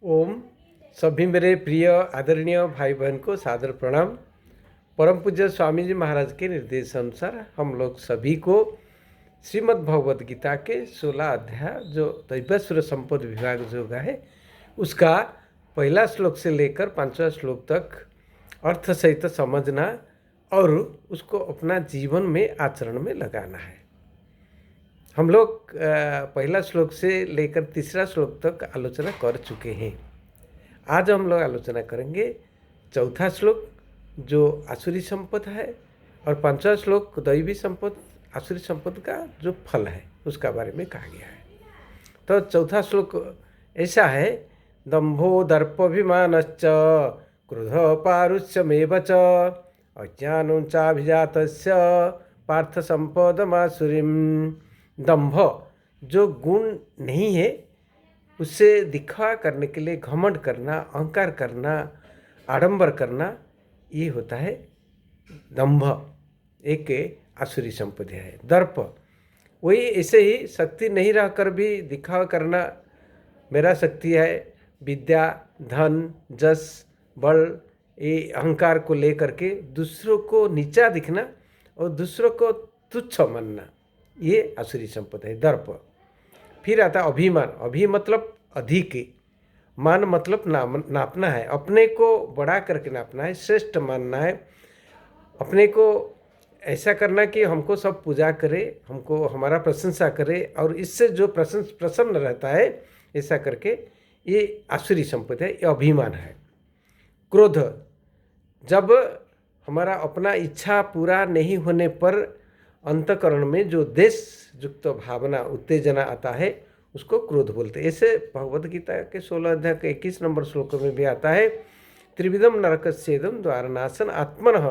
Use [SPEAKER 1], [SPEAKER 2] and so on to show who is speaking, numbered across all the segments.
[SPEAKER 1] ओम। सभी मेरे प्रिय आदरणीय भाई बहन को सादर प्रणाम। परम पूज्य स्वामी जी महाराज के निर्देश अनुसार हम लोग सभी को श्रीमद् भगवद गीता के 16 अध्याय जो दैवस्वर संपद विभाग जो है उसका पहला श्लोक से लेकर 5वां श्लोक तक अर्थ सहित समझना और उसको अपना जीवन में आचरण में लगाना है। हम लोग पहला श्लोक से लेकर तीसरा श्लोक तक आलोचना कर चुके हैं। आज हम लोग आलोचना करेंगे चौथा श्लोक जो आसुरी संपद है और 5वां श्लोक दैवी संपद आसुरी संपद का जो फल है उसका बारे में कहा गया है। तो चौथा श्लोक ऐसा है, दंभो दर्पभिमानश्च क्रोध पारुष्यमेव च अज्ञानं चाभिजातस्य पार्थ संपदमासुरीम। दंभ जो गुण नहीं है उससे दिखावा करने के लिए घमंड करना, अहंकार करना, आडंबर करना, ये होता है दंभ। एक आसुरी संपत्ति है। दर्प वही ऐसे ही शक्ति नहीं रहकर भी दिखावा करना, मेरा शक्ति है, विद्या, धन, जस, बल, ये अहंकार को लेकर के दूसरों को नीचा दिखना और दूसरों को तुच्छ मानना, ये आसुरी संपत्ति है, दर्प। फिर आता अभिमान। अभि मतलब अधिक, मान मतलब नापना है, अपने को बढ़ा करके नापना है, श्रेष्ठ मानना है, अपने को ऐसा करना कि हमको सब पूजा करे, हमको हमारा प्रशंसा करे और इससे जो प्रसन्न रहता है, ऐसा करके ये आसुरी संपत्ति है, ये अभिमान है। क्रोध, जब हमारा अपना इच्छा पूरा नहीं होने पर अंतकरण में जो देश युक्त भावना उत्तेजना आता है उसको क्रोध बोलते हैं। ऐसे भगवद गीता के 16 अध्याय के 21 नंबर श्लोक में भी आता है, त्रिविधम नरकस्येदम द्वारनाशन आत्मनः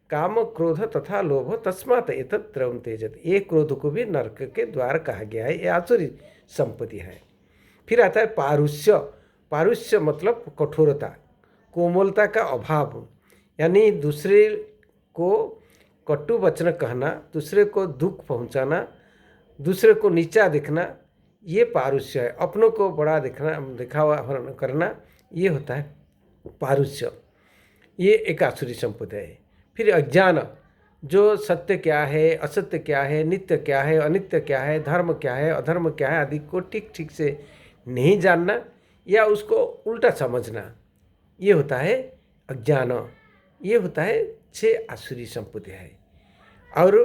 [SPEAKER 1] काम क्रोध तथा लोभ तस्मात् एतत् त्रयं त्यजेत्। ये क्रोध को भी नरक के द्वार कहा गया है, ये आसुरी संपत्ति है। फिर आता है पारुष्य। पारुष्य मतलब कठोरता, कोमलता का अभाव, यानी दूसरे को कटु वचन कहना, दूसरे को दुख पहुंचाना, दूसरे को नीचा दिखना, ये पारुष्य है। अपनों को बड़ा दिखना, दिखावा करना, ये होता है पारुष्य। ये एक आसुरी संपत्ति है। फिर अज्ञान, जो सत्य क्या है, असत्य क्या है, नित्य क्या है, अनित्य क्या है, धर्म क्या है, अधर्म क्या है आदि को ठीक ठीक से नहीं जानना या उसको उल्टा समझना, ये होता है अज्ञान। ये होता है 6 आसुरी संपत्ति है। और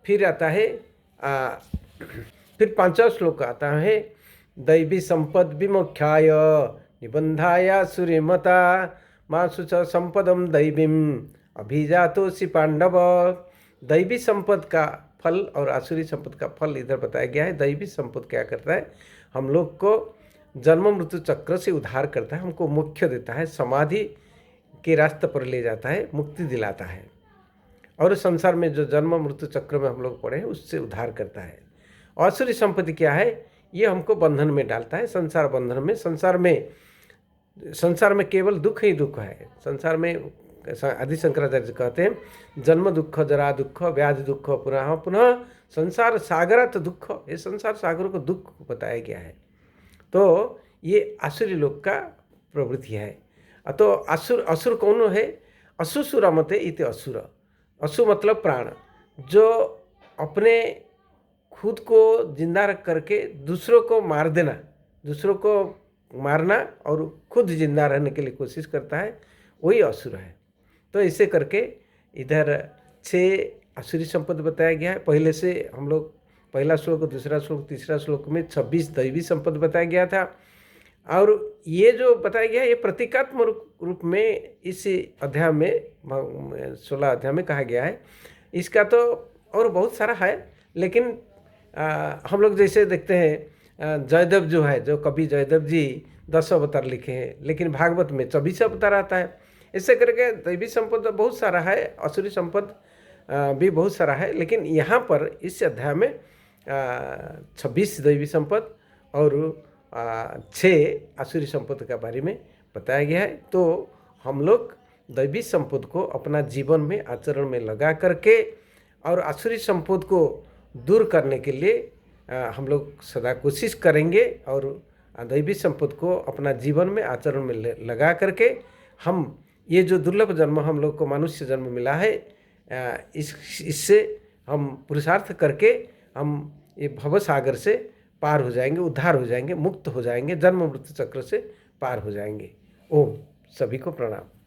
[SPEAKER 1] फिर आता है फिर 5वां श्लोक आता है, दैवी संपद विमुख्याय निबंधाया सूर्यमता मासु च संपदम दैवीम अभिजातोसि पांडव। दैवी संपद का फल और आसुरी संपद का फल इधर बताया गया है। दैवी संपद क्या करता है, हम लोग को जन्म मृत्यु चक्र से उद्धार करता है, हमको मोक्ष देता है, समाधि के रास्ते पर ले जाता है, मुक्ति दिलाता है और संसार में जो जन्म मृत्यु चक्र में हम लोग पड़े हैं उससे उद्धार करता है। आसुरी संपत्ति क्या है, ये हमको बंधन में डालता है, संसार बंधन में। संसार में केवल दुख ही दुख है। संसार में आदि शंकराचार्य कहते हैं, जन्म दुख, जरा दुख, व्याधि दुख, पुनः पुनः संसार सागरात दुख। ये संसार सागर को दुख बताया गया है। तो ये आसुरी लोग का प्रवृत्ति है। तो असुर कौन है, असुसुरा मते इति असुर। असु मतलब प्राण, जो अपने खुद को जिंदा रख करके दूसरों को मार देना, दूसरों को मारना और खुद जिंदा रहने के लिए कोशिश करता है, वही असुर है। तो इसे करके इधर 6 आसुरी संपद बताया गया है। पहले से हम लोग पहला श्लोक, दूसरा श्लोक, तीसरा श्लोक में 26 दैवी संपद बताया गया था। और ये जो बताया गया ये प्रतीकात्मक रूप में इस अध्याय में 16 अध्याय में कहा गया है। इसका तो और बहुत सारा है, लेकिन हम लोग जैसे देखते हैं जयदेव जो है, जो कवि जयदेव जी 10 अवतार लिखे हैं, लेकिन भागवत में 24 अवतार आता है। ऐसे करके दैवी संपद बहुत सारा है, असुरी संपद भी बहुत सारा है, लेकिन यहाँ पर इस अध्याय में 26 दैवी संपद और 6 आसुरी संपद के बारे में बताया गया है। तो हम लोग दैवी संपद को अपना जीवन में आचरण में लगा करके और आसुरी संपद को दूर करने के लिए हम लोग सदा कोशिश करेंगे और दैवी संपत्ति को अपना जीवन में आचरण में लगा करके हम ये जो दुर्लभ जन्म हम लोग को मनुष्य जन्म मिला है, इससे हम पुरुषार्थ करके हम ये भव सागर से पार हो जाएंगे, उद्धार हो जाएंगे, मुक्त हो जाएंगे, जन्म मृत्यु चक्र से पार हो जाएंगे। ओम। सभी को प्रणाम।